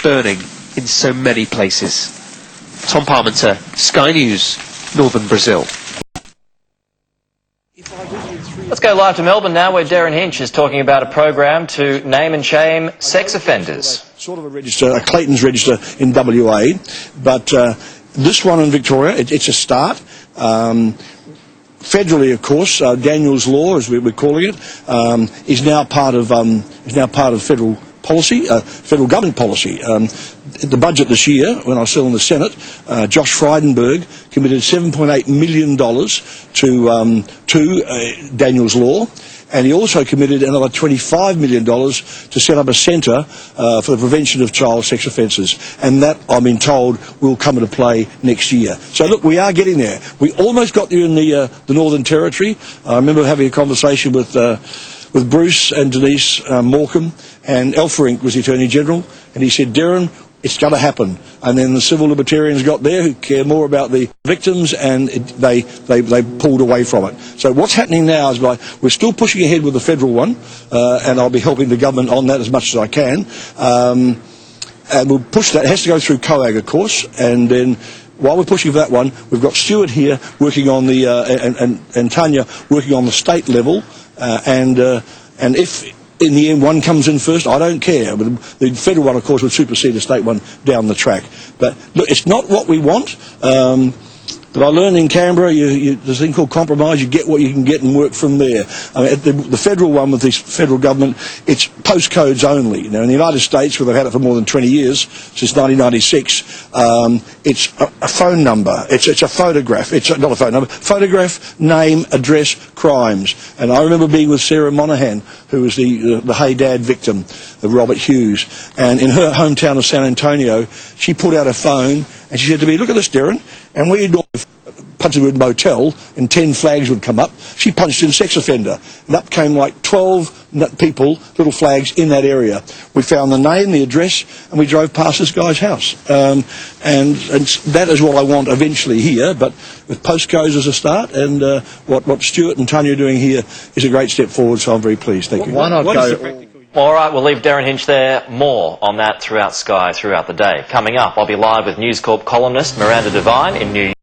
burning in so many places. Tom Parmenter, Sky News, Northern Brazil. Let's go live to Melbourne now, where Darren Hinch is talking about a program to name and shame sex offenders. Sort of a register, a Clayton's register in WA, but this one in Victoria, it's a start. Federally, of course, Daniel's Law, as we're calling it, is now part of federal policy, federal government policy. The budget this year, when I was still in the Senate, Josh Frydenberg committed $7.8 million to Daniel's Law, and he also committed another $25 million to set up a centre for the prevention of child sex offences, and that, I've been told, will come into play next year. So look, we are getting there. We almost got there in the Northern Territory. I remember having a conversation with Bruce and Denise Morecambe, and Elferink was the Attorney General, and he said, Darren, it's going to happen. And then the civil libertarians got there who care more about the victims, and they pulled away from it. So what's happening now is we're still pushing ahead with the federal one, and I'll be helping the government on that as much as I can. And we'll push that. It has to go through COAG, of course, and then while we're pushing for that one, we've got Stuart here working on the, and Tanya working on the state level, and if in the end one comes in first, I don't care. But the federal one, of course, would supersede the state one down the track. But look, it's not what we want. But I learned in Canberra, there's a thing called compromise. You get what you can get and work from there. I mean, the federal one with this federal government, it's postcodes only. Now, in the United States, where they've had it for more than 20 years, since 1996, it's a phone number. It's a photograph. It's not a phone number. Photograph, name, address, crimes. And I remember being with Sarah Monahan, who was the Hey Dad victim of Robert Hughes. And in her hometown of San Antonio, she pulled out her phone and she said to me, look at this, Darren. And we punched the word motel and 10 flags would come up. She punched in sex offender, and up came like 12 people, little flags in that area. We found the name, the address, and we drove past this guy's house. And that is what I want eventually here, but with postcodes as a start, and what Stuart and Tanya are doing here is a great step forward, so I'm very pleased. Thank you. Why not go? All right, we'll leave Darren Hinch there. More on that throughout Sky throughout the day. Coming up, I'll be live with News Corp columnist Miranda Devine in New York.